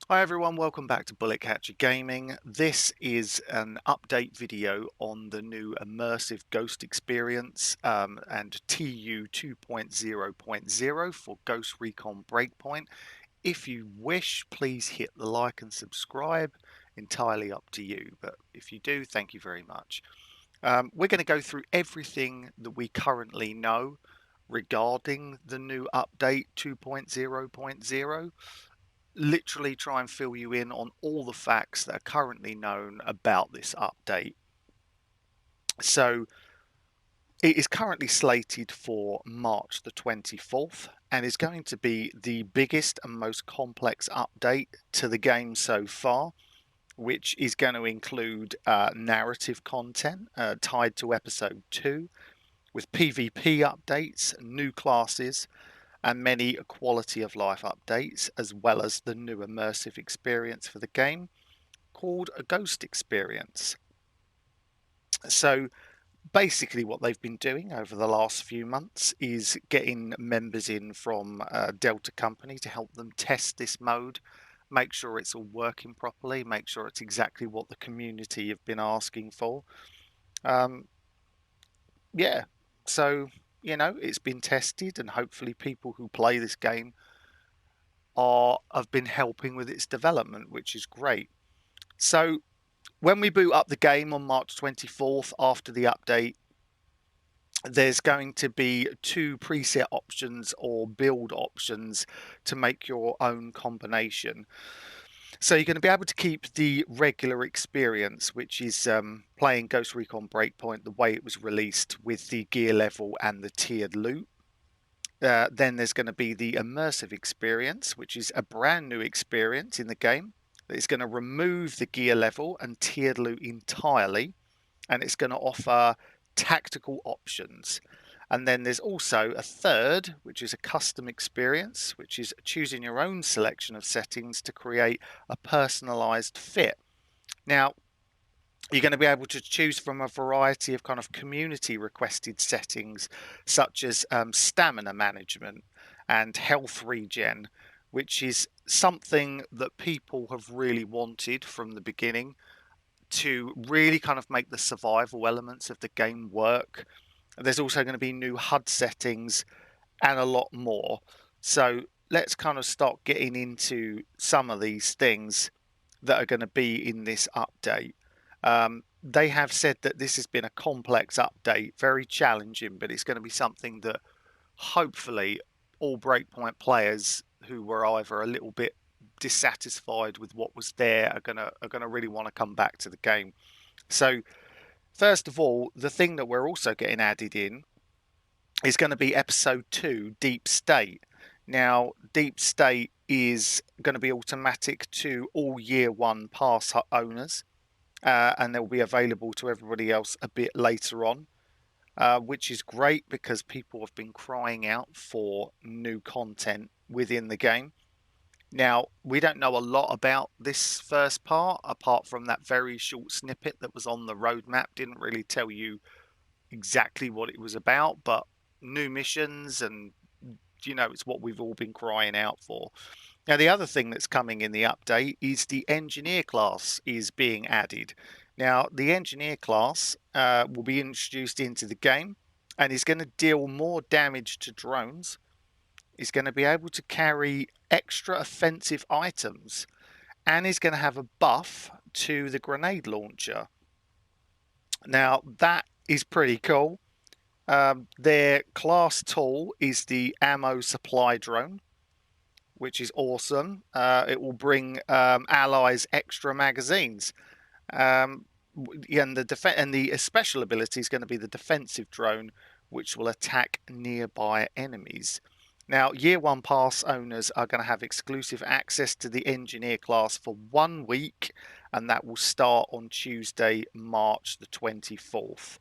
Hi everyone, welcome back to Bullet Catcher Gaming. This is an update video on the new Immersive Ghost experience and TU 2.0.0 for Ghost Recon Breakpoint. If you wish, please hit the like and subscribe, entirely up to you. But if you do, thank you very much. We're going to go through everything that we currently know regarding the new update 2.0.0. Literally try and fill you in on all the facts that are currently known about this update. So it is currently slated for March the 24th and is going to be the biggest and most complex update to the game so far, which is going to include narrative content tied to episode 2 with PvP updates, new classes, and many quality of life updates, as well as the new immersive experience for the game called a Ghost Experience. So basically what they've been doing over the last few months is getting members in from Delta Company to help them test this mode, make sure it's all working properly, make sure it's exactly what the community have been asking for. Yeah, so it's been tested, and hopefully people who play this game have been helping with its development, which is great. So when we boot up the game on March 24th after the update, there's going to be 2 preset options or build options to make your own combination. So you're going to be able to keep the regular experience, which is playing Ghost Recon Breakpoint the way it was released with the gear level and the tiered loot. Then there's going to be the immersive experience, which is a brand new experience in the game. It's going to remove the gear level and tiered loot entirely, and it's going to offer tactical options. And then there's also a third, which is a custom experience, which is choosing your own selection of settings to create a personalized fit. Now, you're going to be able to choose from a variety of kind of community requested settings, such as stamina management and health regen, which is something that people have really wanted from the beginning to really kind of make the survival elements of the game work. There's also going to be new HUD settings and a lot more. So let's kind of start getting into some of these things that are going to be in this update. They have said that this has been a complex update, very challenging, but it's going to be something that hopefully all Breakpoint players who were either a little bit dissatisfied with what was there are gonna really want to come back to the game. So first of all, the thing that we're also getting added in is going to be episode 2, Deep State. Now, Deep State is going to be automatic to all year 1 pass owners, and they'll be available to everybody else a bit later on. Which is great because people have been crying out for new content within the game. Now, we don't know a lot about this first part, apart from that very short snippet that was on the roadmap. Didn't really tell you exactly what it was about, but new missions and, it's what we've all been crying out for. Now, the other thing that's coming in the update is the engineer class is being added. Now, the engineer class will be introduced into the game and is going to deal more damage to drones. Is going to be able to carry extra offensive items and is going to have a buff to the grenade launcher. Now, that is pretty cool. Their class tool is the ammo supply drone, which is awesome. It will bring allies extra magazines. And the special ability is going to be the defensive drone, which will attack nearby enemies. Now, year 1 pass owners are going to have exclusive access to the engineer class for 1 week, and that will start on Tuesday, March the 24th.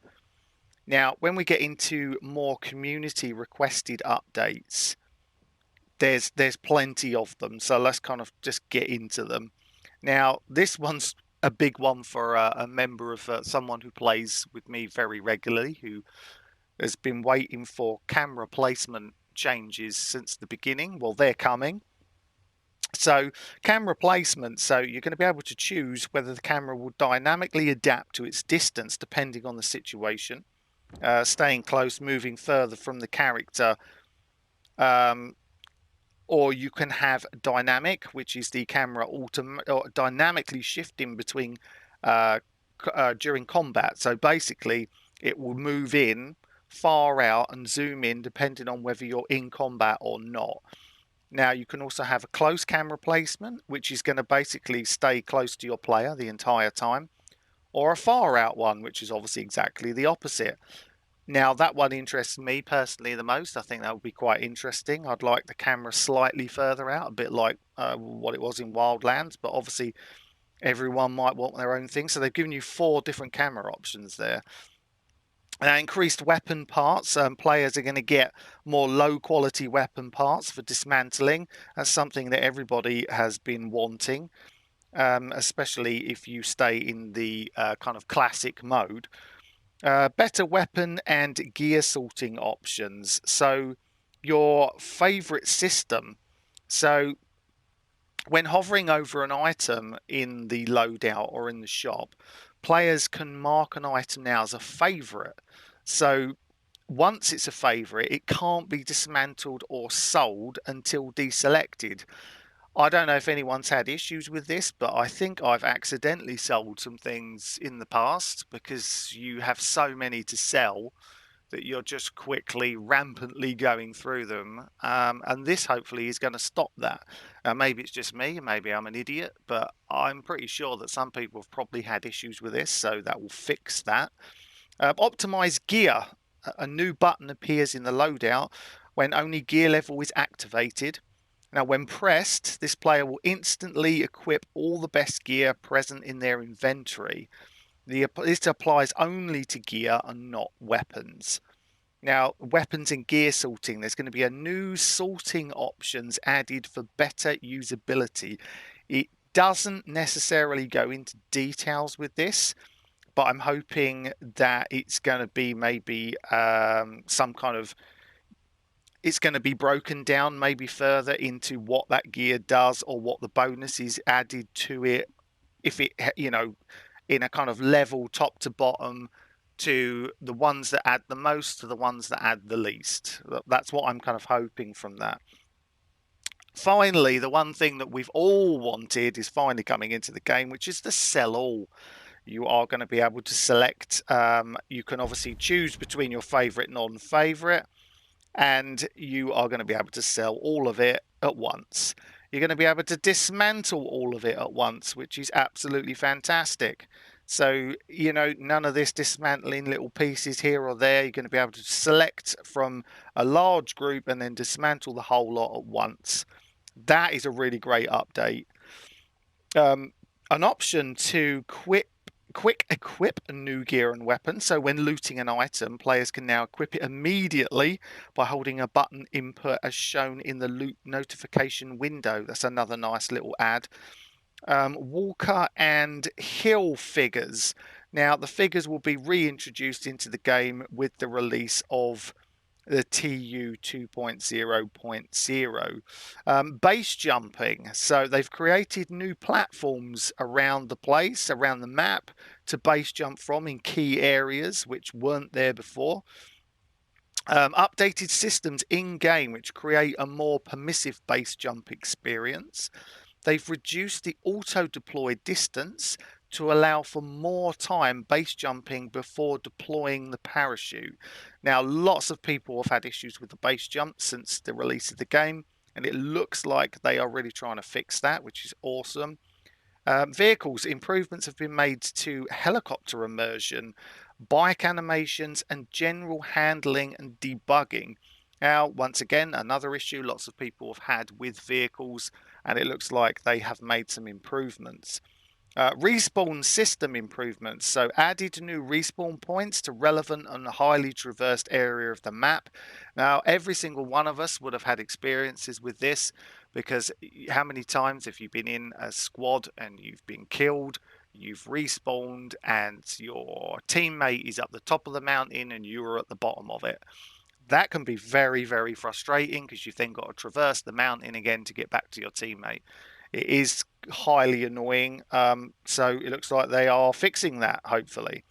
Now, when we get into more community requested updates, there's plenty of them, so let's kind of just get into them. Now, this one's a big one for a member of someone who plays with me very regularly, who has been waiting for camera placement changes since the beginning. Well, they're coming. So camera placement, so you're going to be able to choose whether the camera will dynamically adapt to its distance depending on the situation, staying close, moving further from the character, or you can have dynamic, which is the camera dynamically shifting between during combat. So basically it will move in, far out and zoom in depending on whether you're in combat or not. Now you can also have a close camera placement, which is going to basically stay close to your player the entire time, or a far out one, which is obviously exactly the opposite. Now that one interests me personally the most. I think that would be quite interesting. I'd like the camera slightly further out, a bit like what it was in Wildlands, but obviously everyone might want their own thing. So they've given you 4 different camera options there. Now, increased weapon parts. Players are going to get more low quality weapon parts for dismantling. That's something that everybody has been wanting, especially if you stay in the kind of classic mode. Better weapon and gear sorting options. So your favorite system. So when hovering over an item in the loadout or in the shop, players can mark an item now as a favorite. So once it's a favorite, it can't be dismantled or sold until deselected. I don't know if anyone's had issues with this, but I think I've accidentally sold some things in the past because you have so many to sell that you're just quickly, rampantly going through them. And this hopefully is going to stop that. Maybe it's just me, maybe I'm an idiot, but I'm pretty sure that some people have probably had issues with this, so that will fix that. Optimize gear. A new button appears in the loadout when only gear level is activated. Now, when pressed, this player will instantly equip all the best gear present in their inventory. This applies only to gear and not weapons. Now, weapons and gear sorting, there's going to be a new sorting options added for better usability. It doesn't necessarily go into details with this, but I'm hoping that it's going to be maybe some kind of, it's going to be broken down maybe further into what that gear does or what the bonus is added to it. If it, in a kind of level top to bottom, to the ones that add the most to the ones that add the least. That's what I'm kind of hoping from that. Finally, the one thing that we've all wanted is finally coming into the game, which is the sell all. You are going to be able to select, you can obviously choose between your favorite and non-favorite, and you are going to be able to sell all of it at once. You're going to be able to dismantle all of it at once, which is absolutely fantastic. So, none of this dismantling little pieces here or there. You're going to be able to select from a large group and then dismantle the whole lot at once. That is a really great update. An option to quick equip a new gear and weapon. So when looting an item, players can now equip it immediately by holding a button input as shown in the loot notification window. That's another nice little add. Walker and hill figures. Now the figures will be reintroduced into the game with the release of the TU 2.0.0. Base jumping. So they've created new platforms around the place, around the map, to base jump from in key areas which weren't there before. Updated systems in-game which create a more permissive base jump experience. They've reduced the auto-deploy distance to allow for more time base jumping before deploying the parachute. Now, lots of people have had issues with the base jump since the release of the game, and it looks like they are really trying to fix that, which is awesome. Vehicles, improvements have been made to helicopter immersion, bike animations, and general handling and debugging. Now, once again, another issue lots of people have had with vehicles, and it looks like they have made some improvements. Respawn system improvements. So added new respawn points to relevant and highly traversed area of the map. Now, every single one of us would have had experiences with this, because how many times have you been in a squad and you've been killed, you've respawned, and your teammate is up the top of the mountain and you are at the bottom of it? that can be very, very frustrating because you've then got to traverse the mountain again to get back to your teammate. It is highly annoying. So it looks like they are fixing that, hopefully.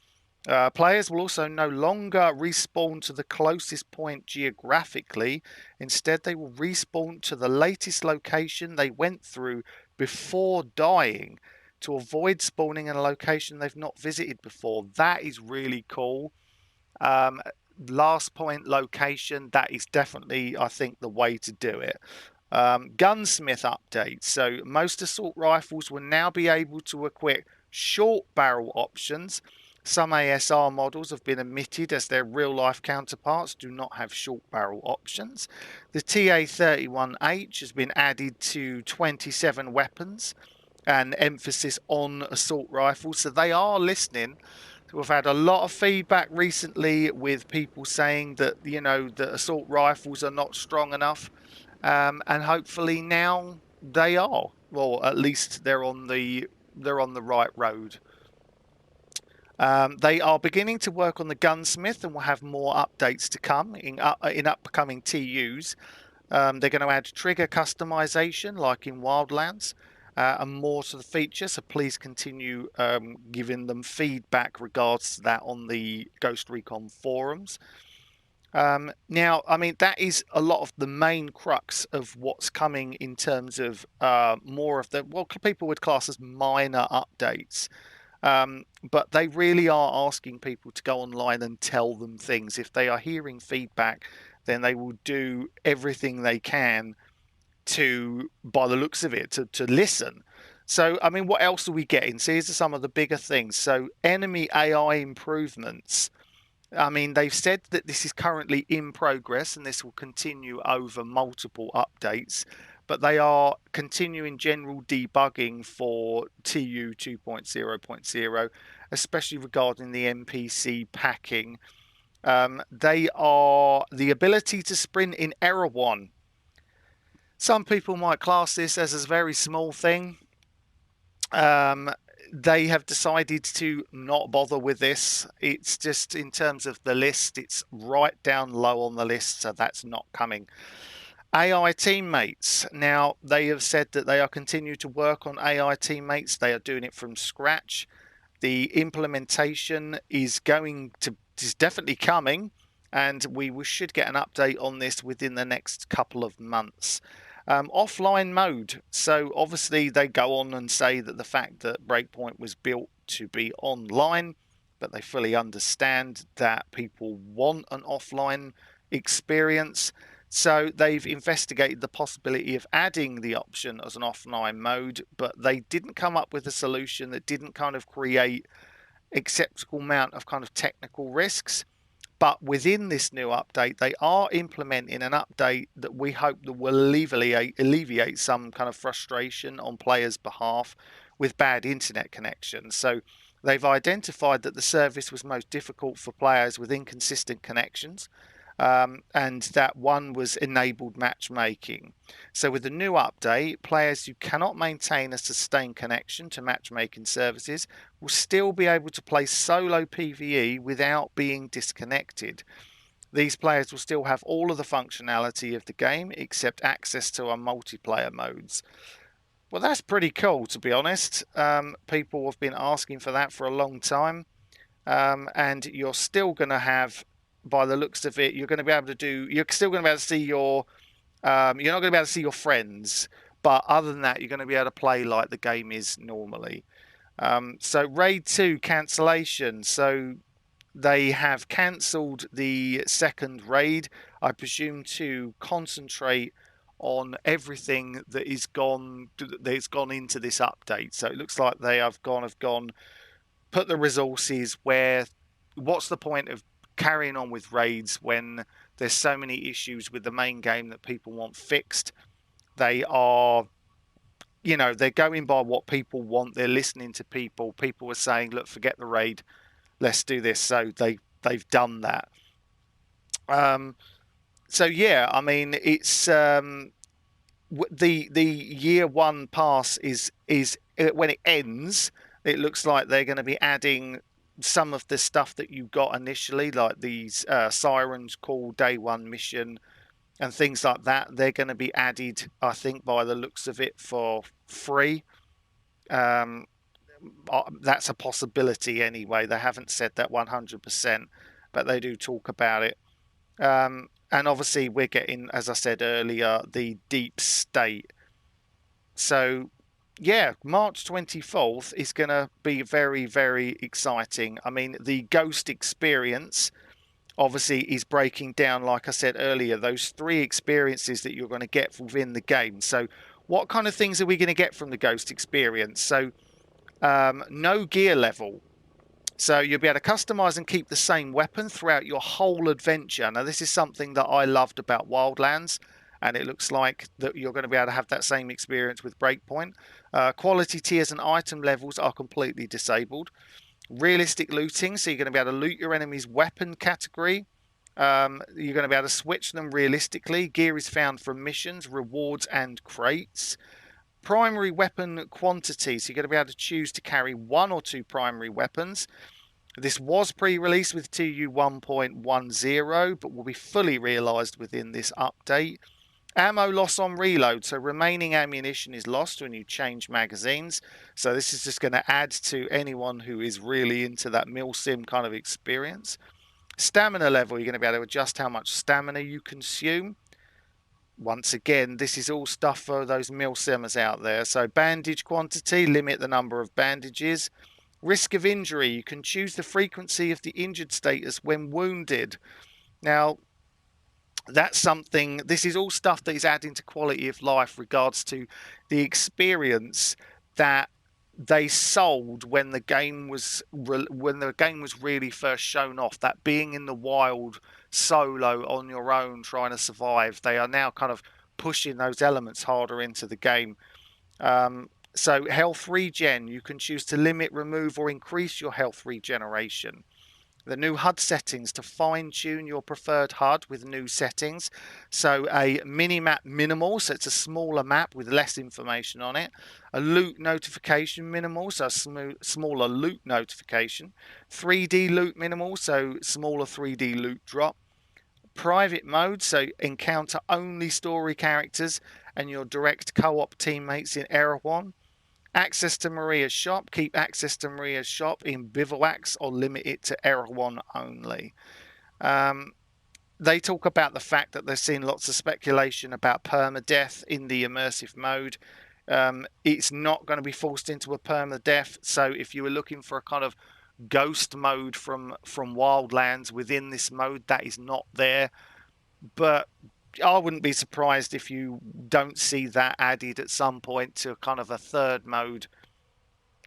Players will also no longer respawn to the closest point geographically. Instead, they will respawn to the latest location they went through before dying to avoid spawning in a location they've not visited before. That is really cool. Um, Last point location, that is definitely, I think, the way to do it. Gunsmith update. So most assault rifles will now be able to equip short barrel options. Some ASR models have been omitted as their real-life counterparts do not have short barrel options. The TA-31H has been added to 27 weapons and emphasis on assault rifles. So they are listening. We've had a lot of feedback recently with people saying that, you know, the assault rifles are not strong enough. And hopefully now they are. Well, at least they're on the right road. They are beginning to work on the gunsmith and will have more updates to come in upcoming TUs. They're going to add trigger customization like in Wildlands and more to the feature. So please continue giving them feedback regards to that on the Ghost Recon forums. Now, I mean, that is a lot of the main crux of what's coming in terms of more of the, what people would class as minor updates. But they really are asking people to go online and tell them things. If they are hearing feedback, then they will do everything they can to, by the looks of it, to listen. So, I mean, what else are we getting? So, these are some of the bigger things. So, enemy AI improvements. I mean, they've said that this is currently in progress and this will continue over multiple updates, but they are continuing general debugging for TU 2.0.0, especially regarding the NPC packing. They are the ability to sprint in Error 1. Some people might class this as a very small thing. They have decided to not bother with this. It's just in terms of the list, it's right down low on the list, so that's not coming. AI teammates. Now, they have said that they are continuing to work on AI teammates. They are doing it from scratch. The implementation is definitely coming, and we should get an update on this within the next couple of months. Offline mode. So obviously they go on and say that the fact that Breakpoint was built to be online, but they fully understand that people want an offline experience. So they've investigated the possibility of adding the option as an offline mode, but they didn't come up with a solution that didn't kind of create acceptable amount of kind of technical risks. But within this new update, they are implementing an update that we hope that will alleviate some kind of frustration on players' behalf with bad internet connections. So they've identified that the service was most difficult for players with inconsistent connections. And that one was enabled matchmaking. So with the new update, players who cannot maintain a sustained connection to matchmaking services will still be able to play solo PvE without being disconnected. These players will still have all of the functionality of the game except access to our multiplayer modes. Well, that's pretty cool, to be honest. People have been asking for that for a long time. And you're still going to have, by the looks of it, you're going to be able to do, you're still going to be able to see your, you're not going to be able to see your friends, but other than that, you're going to be able to play like the game is normally. So Raid 2 cancellation. So they have cancelled the second raid, I presume, to concentrate on everything that is gone into this update. So it looks like they have gone put the resources where, what's the point of carrying on with raids when there's so many issues with the main game that people want fixed? They are, they're going by what people want. They're listening to people. People are saying, look, forget the raid, let's do this. So they've done that. So yeah, I mean, it's the year one pass is when it ends, it looks like they're going to be adding some of the stuff that you got initially, like these Sirens Call Day 1 mission and things like that, they're going to be added, I think, by the looks of it, for free. That's a possibility anyway. They haven't said that 100%, but they do talk about it. And obviously, we're getting, as I said earlier, the Deep State. So, yeah, March 24th is going to be very, very exciting. I mean, the Ghost experience obviously is breaking down, like I said earlier, those 3 experiences that you're going to get within the game. So, what kind of things are we going to get from the Ghost experience? So, no gear level. So you'll be able to customize and keep the same weapon throughout your whole adventure. Now, this is something that I loved about Wildlands, and it looks like that you're going to be able to have that same experience with Breakpoint. Quality tiers and item levels are completely disabled. Realistic looting, so you're going to be able to loot your enemy's weapon category. You're going to be able to switch them realistically. Gear is found from missions, rewards, and crates. Primary weapon quantity, so you're going to be able to choose to carry 1 or 2 primary weapons. This was pre-released with TU 1.10, but will be fully realised within this update. Ammo loss on reload, so remaining ammunition is lost when you change magazines. So this is just going to add to anyone who is really into that milsim kind of experience. Stamina level, you're going to be able to adjust how much stamina you consume. Once again, this is all stuff for those milsimmers out there. So bandage quantity, limit the number of bandages. Risk of injury, you can choose the frequency of the injured status when wounded. Now, that's something, this is all stuff that is adding to quality of life regards to the experience that they sold when the game was really first shown off, that being in the wild solo on your own trying to survive. They are now kind of pushing those elements harder into the game. So health regen, you can choose to limit, remove, or increase your health regeneration. The new HUD settings to fine-tune your preferred HUD with new settings. So a mini-map minimal, so it's a smaller map with less information on it. A loot notification minimal, so a smaller loot notification. 3D loot minimal, so smaller 3D loot drop. Private mode, so encounter only story characters and your direct co-op teammates in Erewhon. Access to Maria's shop. Keep access to Maria's shop in bivouacs or limit it to Erewhon only. They talk about the fact that they're seeing lots of speculation about permadeath in the immersive mode. It's not going to be forced into a permadeath. So if you were looking for a kind of ghost mode from Wildlands within this mode, that is not there. But I wouldn't be surprised if you don't see that added at some point to kind of a third mode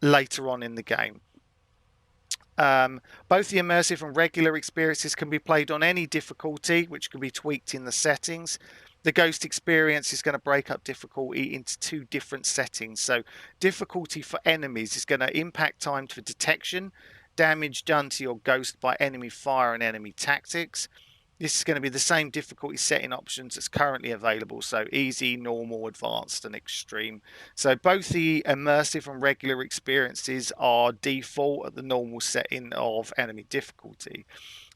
later on in the game. Both the immersive and regular experiences can be played on any difficulty, which can be tweaked in the settings. The Ghost experience is going to break up difficulty into 2 different settings. So difficulty for enemies is going to impact time for detection, damage done to your Ghost by enemy fire and enemy tactics. This is going to be the same difficulty setting options that's currently available, so easy, normal, advanced, and extreme. So both the immersive and regular experiences are default at the normal setting of enemy difficulty.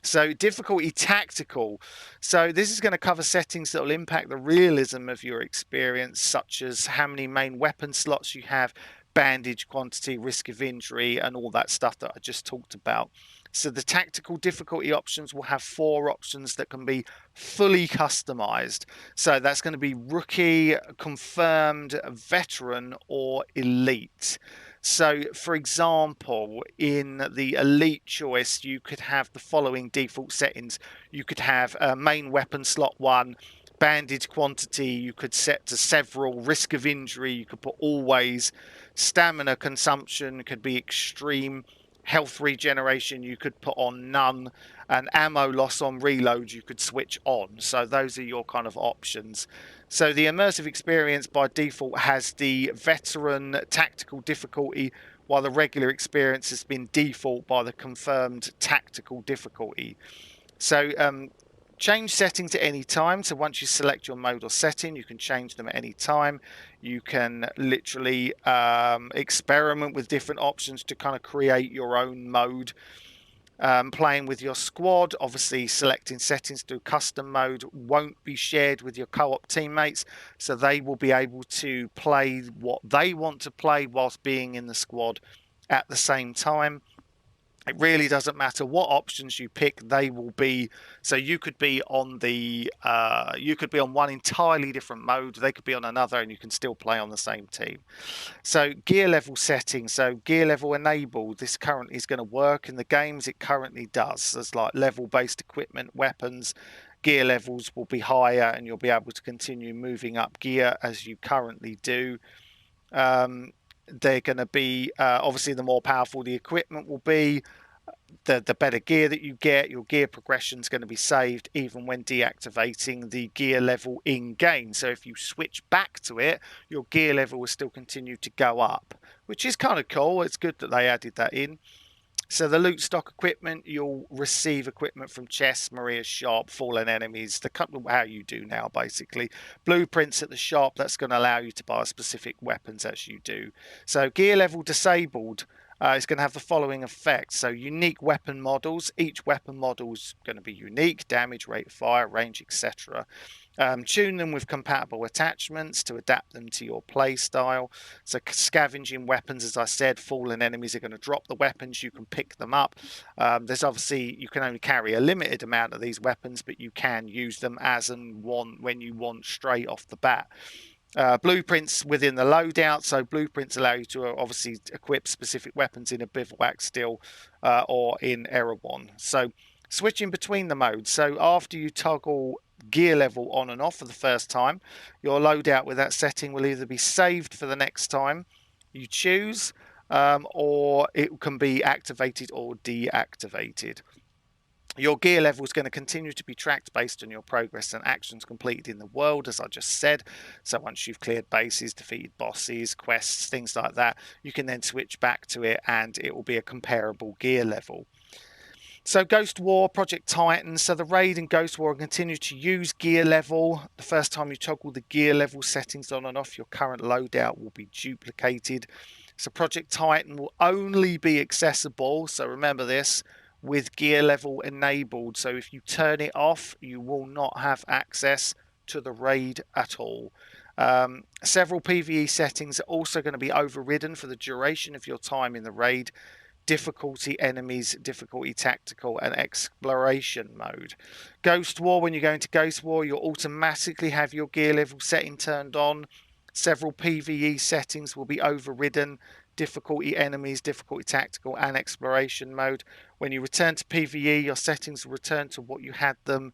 So difficulty tactical. So this is going to cover settings that will impact the realism of your experience, such as how many main weapon slots you have, bandage quantity, risk of injury, and all that stuff that I just talked about. So the tactical difficulty options will have 4 options that can be fully customized. So that's going to be rookie, confirmed, veteran, or elite. So, for example, in the elite choice, you could have the following default settings. You could have main weapon slot 1, bandage quantity you could set to several, risk of injury you could put always, stamina consumption could be extreme, health regeneration you could put on none, and ammo loss on reload you could switch on. So those are your kind of options. So the immersive experience by default has the veteran tactical difficulty, while the regular experience has been default by the confirmed tactical difficulty. So Change settings at any time. So once you select your mode or setting, you can change them at any time. You can literally experiment with different options to kind of create your own mode. Playing with your squad, obviously selecting settings to custom mode won't be shared with your co-op teammates, so they will be able to play what they want to play whilst being in the squad at the same time. It really doesn't matter what options you pick, they will be. So you could be on one entirely different mode, they could be on another, and you can still play on the same team. So gear level settings, so gear level enabled, this currently is going to work in the games. It currently does. There's like level based equipment, weapons, gear levels will be higher, and you'll be able to continue moving up gear as you currently do. They're going to be obviously the more powerful the equipment will be, the better gear that you get. Your gear progression is going to be saved even when deactivating the gear level in game. So if you switch back to it, your gear level will still continue to go up, which is kind of cool. It's good that they added that in. So the loot stock equipment, you'll receive equipment from chests, Maria's shop, fallen enemies, how you do now basically. Blueprints at the shop, that's going to allow you to buy specific weapons as you do. So gear level disabled is going to have the following effects. So unique weapon models, each weapon model is going to be unique, damage, rate of fire, range, etc. Tune them with compatible attachments to adapt them to your play style. So scavenging weapons, as I said, fallen enemies are going to drop the weapons. You can pick them up. There's obviously, you can only carry a limited amount of these weapons, but you can use them as and when you want straight off the bat. Blueprints within the loadout. So blueprints allow you to obviously equip specific weapons in a bivouac still or in Erewhon. So switching between the modes. So after you toggle gear level on and off for the first time, your loadout with that setting will either be saved for the next time you choose, or it can be activated or deactivated. Your gear level is going to continue to be tracked based on your progress and actions completed in the world, as I just said. So once you've cleared bases, defeated bosses, quests, things like that, you can then switch back to it and it will be a comparable gear level. So Ghost War, Project Titan, so the Raid and Ghost War continue to use gear level. The first time you toggle the gear level settings on and off, your current loadout will be duplicated. So Project Titan will only be accessible, so remember this, with gear level enabled. So if you turn it off, you will not have access to the Raid at all. Several PvE settings are also going to be overridden for the duration of your time in the Raid. Difficulty enemies, difficulty tactical, and exploration mode. Ghost War, when you go into Ghost War, you'll automatically have your gear level setting turned on. Several PvE settings will be overridden. Difficulty enemies, difficulty tactical, and exploration mode. When you return to PvE, your settings will return to what you had them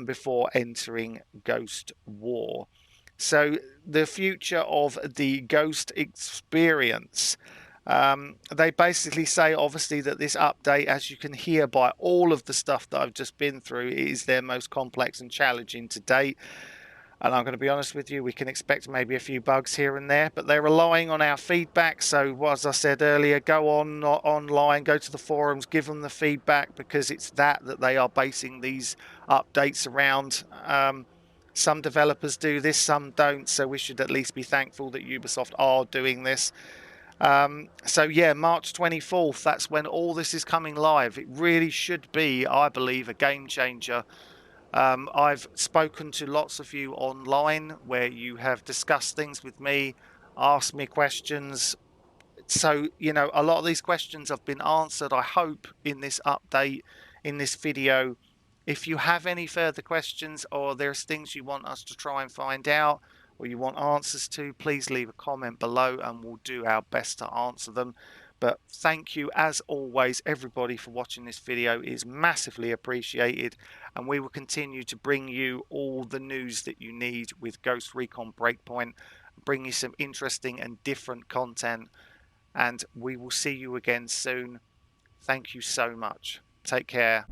before entering Ghost War. So the future of the Ghost experience. They basically say, obviously, that this update, as you can hear by all of the stuff that I've just been through, is their most complex and challenging to date. And I'm going to be honest with you, we can expect maybe a few bugs here and there, but they're relying on our feedback. So as I said earlier, go online, go to the forums, give them the feedback, because it's that they are basing these updates around. Some developers do this, some don't. So we should at least be thankful that Ubisoft are doing this. So yeah, March 24th, that's when all this is coming live. It really should be, I believe, a game changer. I've spoken to lots of you online where you have discussed things with me, asked me questions. So, you know, a lot of these questions have been answered, I hope, in this update, in this video. If you have any further questions, or there's things you want us to try and find out, or you want answers to, please leave a comment below and we'll do our best to answer them. But thank you, as always, everybody, for watching this video. It is massively appreciated, and we will continue to bring you all the news that you need with Ghost Recon Breakpoint, bring you some interesting and different content, and we will see you again soon. Thank you so much. Take care.